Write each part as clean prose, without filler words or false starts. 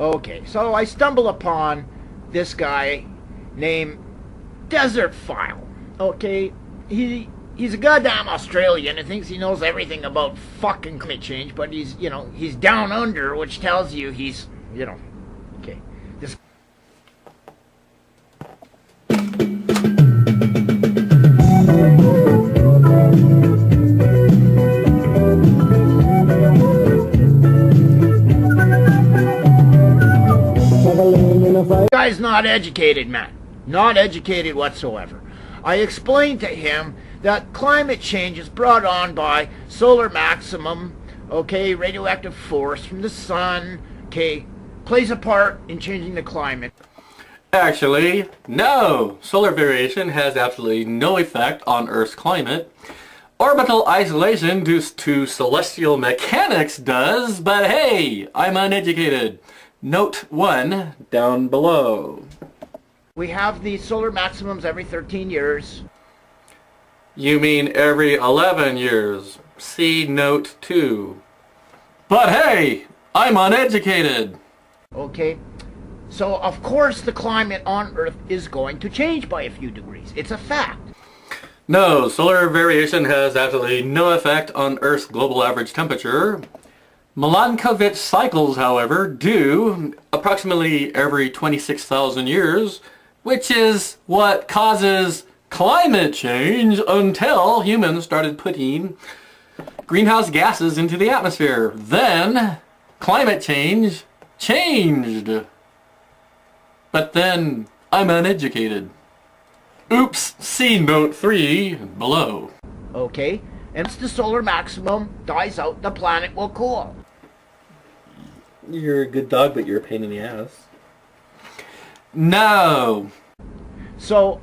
Okay, so I stumble upon this guy named Desertphile. Okay, he's a goddamn Australian and thinks he knows everything about fucking climate change, but he's down under, which tells you he's, okay. This guy's not educated, man. Not educated whatsoever. I explained to him that climate change is brought on by solar maximum, okay, radioactive force from the sun, okay, plays a part in changing the climate. Actually, no. Solar variation has absolutely no effect on Earth's climate. Orbital isolation due to celestial mechanics does, but hey, I'm uneducated. Note 1 down below. We have these solar maximums every 13 years. You mean every 11 years. See note 2. But hey, I'm uneducated. Okay, so of course the climate on Earth is going to change by a few degrees. It's a fact. No, solar variation has absolutely no effect on Earth's global average temperature. Milankovitch cycles, however, do approximately every 26,000 years, which is what causes climate change until humans started putting greenhouse gases into the atmosphere. Then climate change changed. But then I'm uneducated. Oops, see note 3 below. Okay, and once the solar maximum dies out, the planet will cool. You're a good dog, but you're a pain in the ass. No. So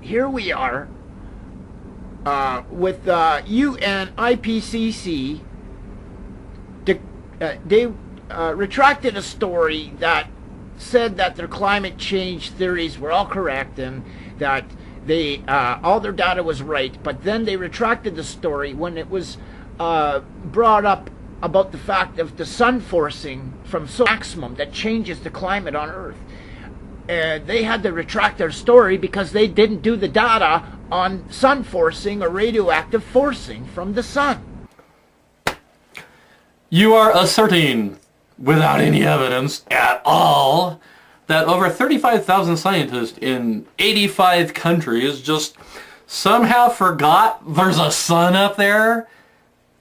here we are with UN IPCC. They retracted a story that said that their climate change theories were all correct and that they all their data was right, but then they retracted the story when it was brought up about the fact of the sun forcing from maximum that changes the climate on Earth. They had to retract their story because they didn't do the data on sun forcing or radioactive forcing from the sun. You are asserting, without any evidence at all, that over 35,000 scientists in 85 countries just somehow forgot there's a sun up there?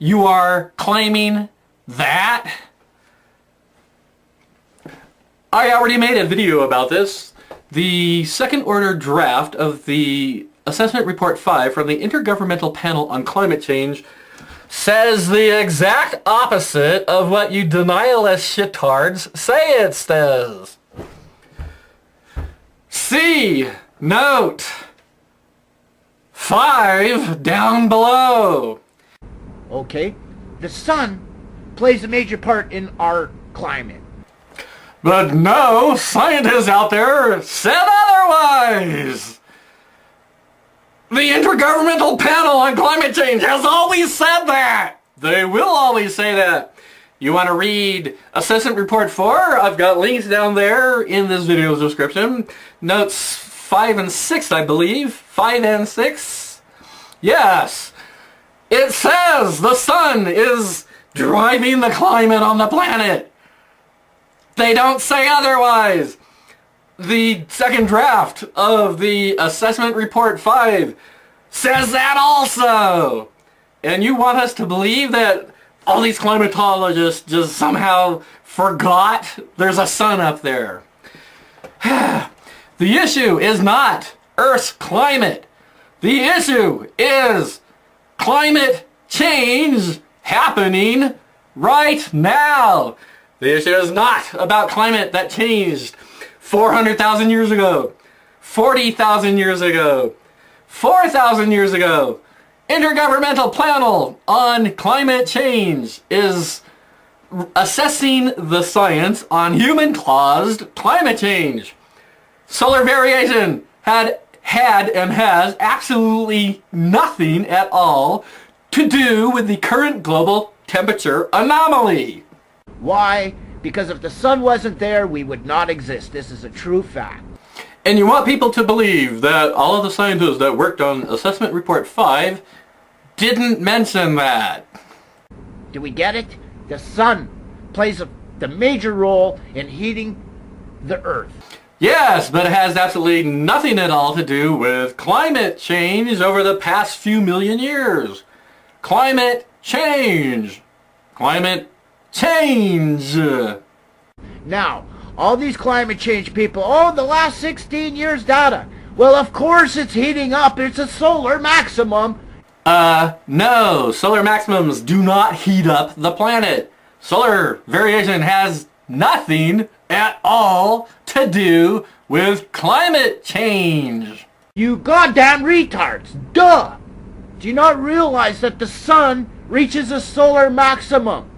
You are claiming that? I already made a video about this. The second order draft of the Assessment Report 5 from the Intergovernmental Panel on Climate Change says the exact opposite of what you denialist shitards say it says. See note 5 down below. Okay, the sun plays a major part in our climate. But no scientists out there said otherwise. The Intergovernmental Panel on Climate Change has always said that. They will always say that. You want to read Assessment Report 4? I've got links down there in this video's description. Notes 5 and 6, I believe. 5 and 6. Yes. It says the sun is driving the climate on the planet. They don't say otherwise. The second draft of the Assessment Report 5 says that also. And you want us to believe that all these climatologists just somehow forgot there's a sun up there. The issue is not Earth's climate. The issue is climate change happening right now. The issue is not about climate that changed 400,000 years ago, 40,000 years ago, 4,000 years ago. Intergovernmental Panel on Climate Change is assessing the science on human-caused climate change. Solar variation had and has absolutely nothing at all to do with the current global temperature anomaly. Why Because if the sun wasn't there, we would not exist. This is a true fact. And you want people to believe that all of the scientists that worked on Assessment Report 5 didn't mention that. Do we get it? The sun plays the major role in heating the earth. Yes, but it has absolutely nothing at all to do with climate change over the past few million years. Climate change. Climate change. Now, all these climate change people, oh, the last 16 years data. Well, of course it's heating up. It's a solar maximum. No. Solar maximums do not heat up the planet. Solar variation has nothing at all to do with climate change. You goddamn retards. Duh. Do you not realize that the sun reaches a solar maximum?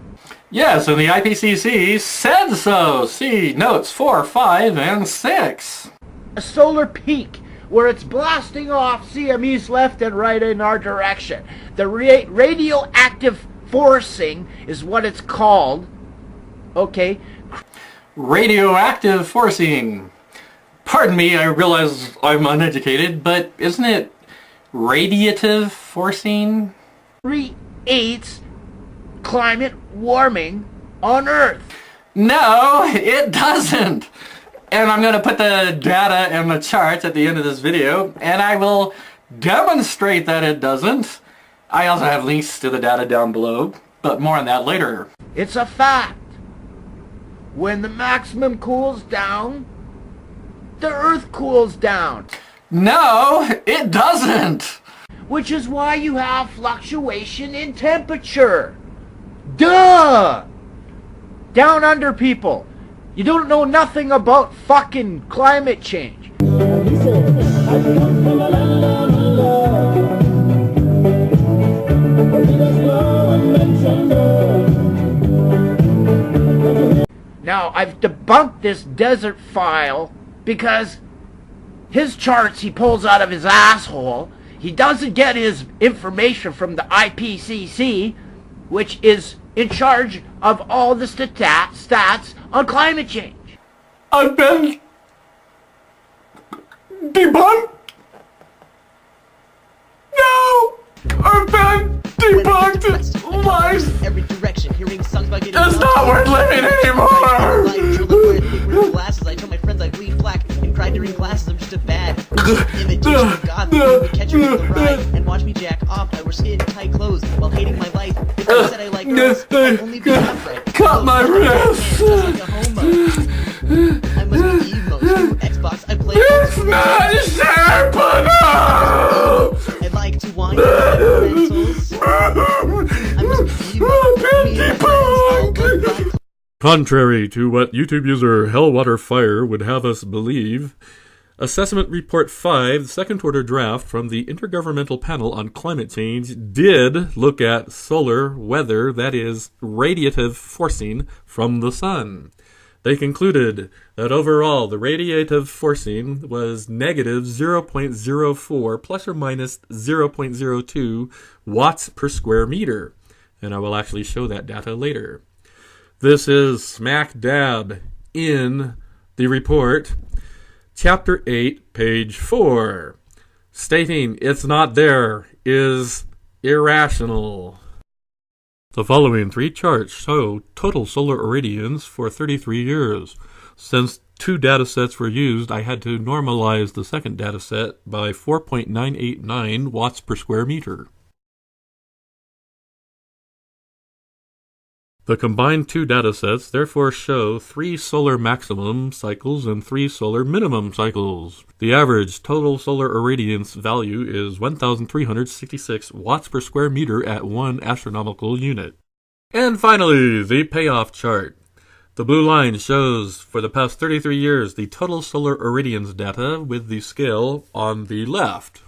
Yes, and the IPCC said so. See notes 4, 5, and 6. A solar peak where it's blasting off CMEs left and right in our direction. The radioactive forcing is what it's called. Okay? Radioactive forcing. Pardon me, I realize I'm uneducated, but isn't it radiative forcing? Creates climate warming on Earth. No, it doesn't. And I'm going to put the data and the charts at the end of this video, and I will demonstrate that it doesn't. I also have links to the data down below, but more on that later. It's a fact. When the maximum cools down, the Earth cools down. No, it doesn't. Which is why you have fluctuation in temperature. Duh! Down under people. You don't know nothing about fucking climate change. Now, I've debunked this Desertphile because his charts he pulls out of his asshole. He doesn't get his information from the IPCC, which is in charge of all the stats on climate change. I've been debunked. No, I've been debunked. Life every direction, hearing songs by getting is not worth living anymore. Glasses, I told my friends I bleed black and cried during classes. I'm just a bad imitation of God. They would catch me in the ride and watch me jack off. I wear skin tight clothes while hating my life. If I said I like girls, I'd only be half right. Cut my wrist. Just like a homo. I must be emo. Xbox, I play. It's not sharp enough. I like to whine rentals. I must be emo. Me and my friends all go by. Contrary to what YouTube user HellwaterFire would have us believe, Assessment Report 5, the second-order draft from the Intergovernmental Panel on Climate Change, did look at solar weather, that is, radiative forcing from the sun. They concluded that overall the radiative forcing was negative 0.04 plus or minus 0.02 watts per square meter. And I will actually show that data later. This is smack dab in the report, Chapter 8, page 4. Stating it's not there is irrational. The following three charts show total solar irradiance for 33 years. Since two datasets were used, I had to normalize the second dataset by 4.989 watts per square meter. The combined two datasets therefore show 3 solar maximum cycles and 3 solar minimum cycles. The average total solar irradiance value is 1,366 watts per square meter at 1 astronomical unit. And finally, the payoff chart. The blue line shows for the past 33 years the total solar irradiance data with the scale on the left.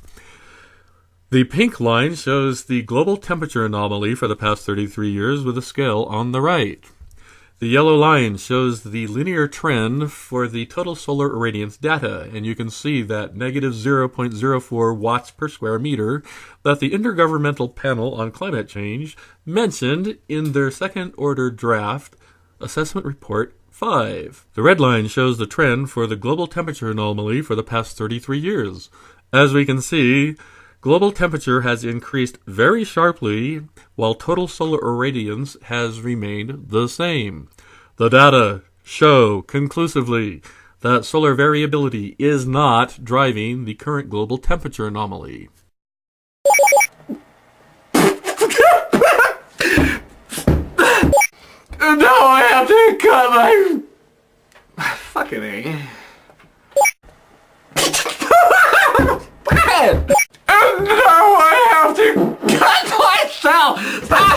The pink line shows the global temperature anomaly for the past 33 years with a scale on the right. The yellow line shows the linear trend for the total solar irradiance data, and you can see that negative 0.04 watts per square meter that the Intergovernmental Panel on Climate Change mentioned in their second-order draft Assessment Report 5. The red line shows the trend for the global temperature anomaly for the past 33 years. As we can see, global temperature has increased very sharply, while total solar irradiance has remained the same. The data show conclusively that solar variability is not driving the current global temperature anomaly. No, I have to cut my... Fucking A. No, I have to cut myself! Stop!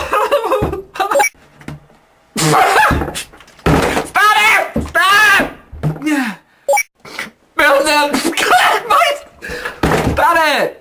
Stop it! Stop! No, cut my... Stop it!